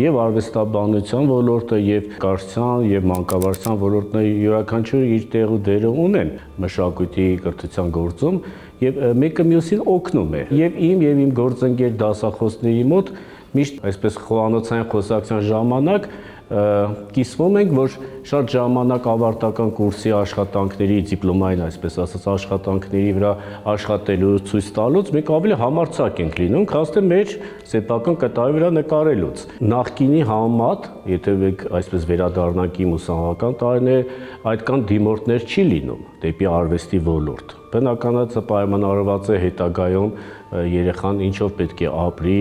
եւ արվեստաբանության ոլորտը եւ կրթության եւ մանկավարժության ոլորտները յուրաքանչյուրը իր տեղ ու դերը ունեն մշակույթի կրթության գործում եւ մեկը մյուսին օգնում է եւ իմ գործընկեր դասախոսների մոտ միշտ այսպես խոհանոցային խոսակցության ժամանակ կիսվում ենք, որ շատ ժամանակ ավարտական կուրսի աշխատանքների, դիպլոմային այսպես ասած աշխատանքների վրա աշխատելու ցույց տալուց մենք ավելի համարձակ ենք լինում, քան թե մեր սեփական կտավի վրա նկարելուց։ Նախկինի համեմատ, եթե մենք այսպես վերադառնանք իմ ուսանողական տարիներ, այդքան դիմորդներ չի լինում դեպի արվեստի ոլորտ։ Բնականացը պայմանավորված է հետագայում երեխան ինչով պետք է ապրի,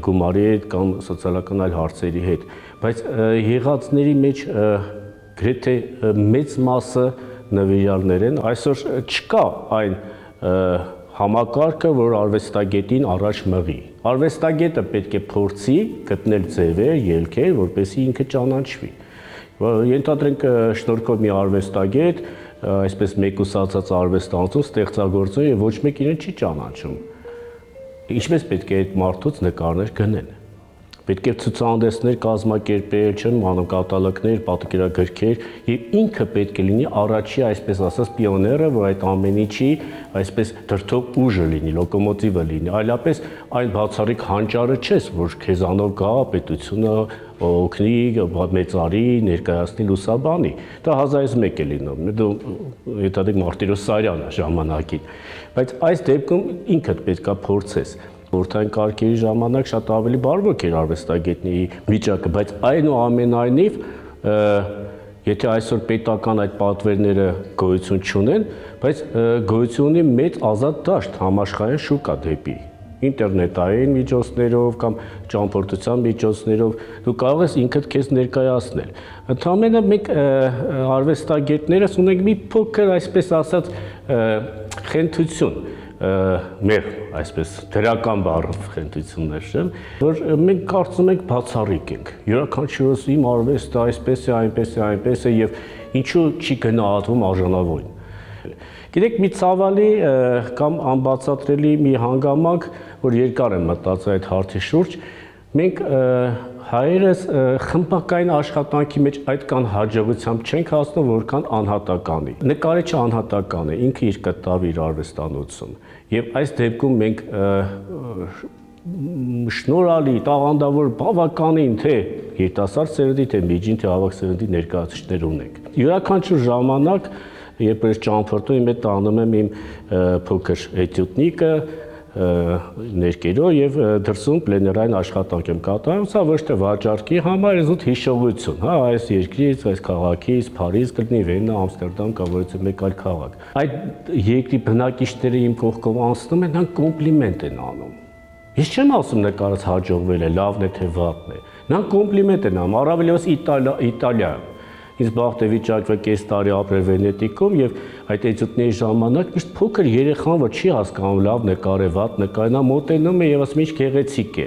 գումարի հետ կամ սոցիալական այլ հարցերի հետ, բայց եղածների մեջ գրեթե մեծ մասը նվիրյալներ են, այսօր չկա այն համակարգը, որ արվեստագետին առաջ մղի։ Արվեստագետը պետք է փորձի գտնել ձևեր, ելքեր, որպեսզի ինքը ճանաչվի։ Ենթադրենք շնորհքով մի արվեստագետ, այսպես մեկուսացած արվեստանոցում ստեղծագործում եւ ոչ մեկ իրեն չի ճանաչում։ Ինչպես պետք է այդ մարդուց նկարներ գնեն։ Պետք է ցուցահանդեսներ կազմակերպել, չեմ անում կատալոգներ, պատկերագրքեր եւ ինքը պետք է լինի առաջի, այսպես ասած, պիոները, որ այդ ամեն ինչի այսպես դրդող ուժը լինի, լոկոմոտիվը լինի, այլապես այն բացառիկ հանճարը չես, որ քեզանով գա պետությունը օգնի, մեծարի, ներկայացնի լուսաբանի։ Դա 1001 է լինում։ Դու հետադեպ Մարտիրոս Սարյանը ժամանակին։ Բայց այս դեպքում ինքդ պետքա փորձես։ Խորհրդային կարգերի ժամանակ շատ ավելի բարվոք էր արվեստագետների վիճակը, բայց այնուամենայնիվ, եթե այսօր պետական այդ պատվերները գոյություն չունեն, բայց գոյություն ունի մեծ ազատ դաշտ համաշխարհային շուկա դեպի ինտերնետային միջոցներով կամ ճամփորդության միջոցներով դու կարող ես ինքդ քեզ ներկայացնել։ Ընդհանրապես մենք արվեստագետներս ունենք մի փոքր, այսպես ասած, խենթություն մեր այսպես դրական բառով խենթություններ չեմ, որ մենք կարծում ենք բացառիկ ենք։ Յուրաքանչյուրս իմ արվեստը այսպես է, այնպես է եւ ինչու չի գնահատվում արժանավորին։ Գիտեք, մի ցավալի կամ անբացատրելի մի հանգամանք, որ երկար եմ մտածել այդ հարցի շուրջ, մենք հայերս խմբակային աշխատանքի մեջ այդքան հաջողությամբ չենք հասնում, որքան անհատականի։ Նկարիչը անհատական է, ինքը իր կտավի իր արվեստանոցում։ Եվ այս դեպքում մենք շնորհալի, տաղանդավոր, բավականին թե երիտասարդ սերնդի, թե միջին, թե ավագ սերնդի ներկայացուցիչներ ունենք։ Յուրաքանչյուր ժամանակ, երբ ես ճամփորդում եմ, տանում եմ իմ փոքր էտյուդնիկը, ներկերով եւ դրսում պլեներային աշխատանք եմ կատարում, սա ոչ թե վաճառքի համար, զուտ հիշողություն, հա, այս երկրից, այս քաղաքից, Փարիզ կլինի, Վիեննա, Ամստերդամ կամ որևէ մեկ այլ քաղաք։ Այդ երկրի բնակիչները իմ կողքով անցնում են, նրանք կոմպլիմենտ են անում։ Ես չեմ ասում նկարած հաջողվել է, լավն է թե վատն է։ Նրանք կոմպլիմենտ են անում, առավելևս Իտալիայում։ Ինձ բախտ է վիճակվել կես տարի ապրել Վենետիկում եւ այդ էտյուդների ժամանակ միշտ փոքր երեխան, որ չի հասկանում լավ նկար է, վատ նկար է, նա մոտենում է եւ ասում ինչ գեղեցիկ է։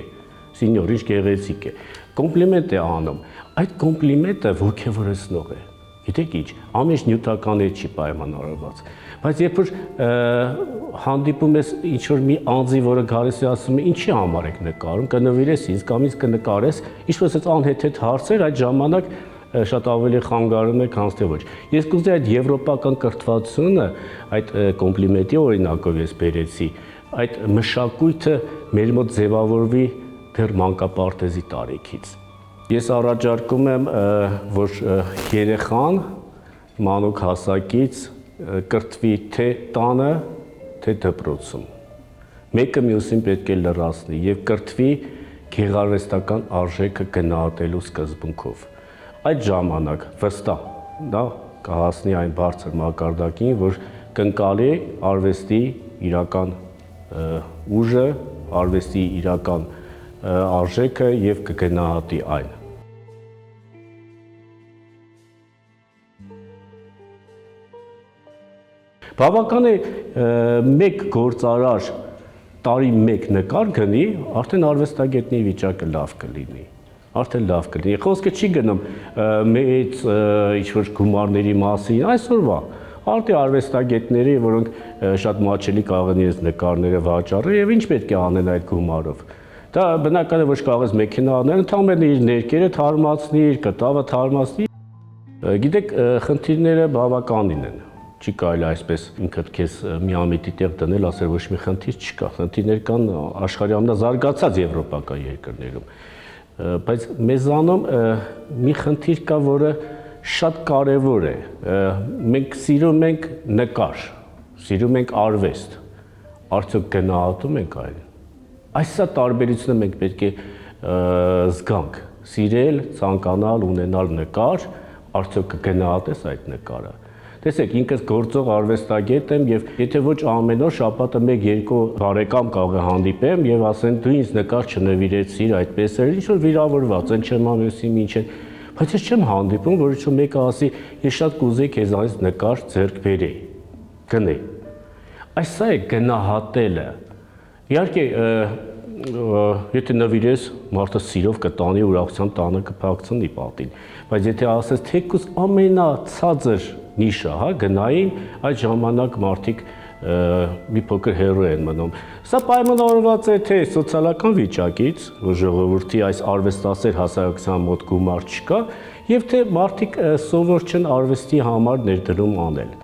Սինյոր, ինչ գեղեցիկ է։ Կոմպլիմենտ է անում։ Այդ կոմպլիմենտը ոգևորեցնող է։ Գիտեք ինչ, ամեն ինչ նյութական չի պայմանավորված։ Բայց երբ որ հանդիպում ես ինչ-որ մի անձի, որը գալիս է ասում է, ինչի համար եք նկարում, կնվիրես ինձ կամ ինձ կնկարես, ինչ-որ այս անհեթեթ հարցեր այդ ժամանակ շատ ավելի խանգարում է, քան թե ոչ։ Ես կուզեի այդ եվրոպական կրթվածությունը, այդ կոմպլիմենտի օրինակով ես բերեցի, այդ մշակույթը մեր մոտ ձևավորվի դեռ մանկապարտեզի տարիքից։ Ես առաջարկում եմ, որ երեխան մանուկ հասակից կրթվի թե տանը, թե դպրոցում։ Մեկը մյուսին պետք է լրացնի եւ կրթվի գեղարվեստական արժեքը գնահատելու սկզբունքով։ Այդ ժամանակ վստահ դա կհասնի այն բարձր մակարդակին, որ կընկալի արվեստի իրական ուժը, արվեստի իրական արժեքը եւ կգնահատի այն։ Բավական է մեկ գործարար տարի մեկ նկար գնի, արդեն արվեստագետների վիճակը լավ կլինի։ Արդեն լավ կլինի։ Խոսքը չի գնում մեծ ինչ-որ գումարների մասին, այսօրվա արդի արվեստագետների, որոնք շատ մաչելի կարող են իրենց նկարները վաճառել եւ ինչ պետք է անեն այդ գումարով։ Դա բնական է, ոչ կարող ես մեքենա անել, ընդհանրապես իր ներկերը թարմացնի, իր կտավը թարմացնի։ Գիտեք, խնդիրները բավականին են։ Չի կարելի այսպես ինքդ քեզ միամիտի տեղ դնել, ասել ոչ մի խնդիր չկա։ Խնդիրներ կան աշխարհի ամենազարգացած եվրոպական երկրներում։ Բայց մեզանում մի խնդիր կա, որը շատ կարևոր է։ Մենք սիրում ենք նկար, սիրում ենք արվեստ։ Արդյոք գնահատում ենք այն։ Այսա տարբերությունը մենք պետք է զգանք։ Սիրել, ցանկանալ, ունենալ նկար, արդյոք կգնահատես այդ նկարը։ Տեսեք, ինքս գործող արվեստագետ եմ եւ եթե ոչ ամեն օր շաբաթը 1-2 բարեկամ կարող է հանդիպեմ եւ ասեն դու ինձ նկար չնվիրեցիր, այդպես էր, ինչ որ վիրավորված են, չեմ ամուսին ինչ են, բայց ես չեմ հանդիպում, որ ինչ-որ մեկը ասի, ես շատ կուզեի քեզանից նկար ձեռք բերեի, գնե։ Այսա է գնահատելը։ Իհարկե, եթե նվիրես, մարդը սիրով կտանի, ուրախության տանը կփակցնի պատին, բայց եթե ասես թեկուզ ամենացածր նիշը, հա, գնային, այդ ժամանակ մարդիկ մի փոքր հեռու են մնում։ Սա պայմանավորված է թե սոցիալական վիճակից, որ ժողովրդի այս արվեստասեր հասարակության մոտ գումար չկա, եւ թե մարդիկ սովոր չեն արվեստի համար ներդրում անել։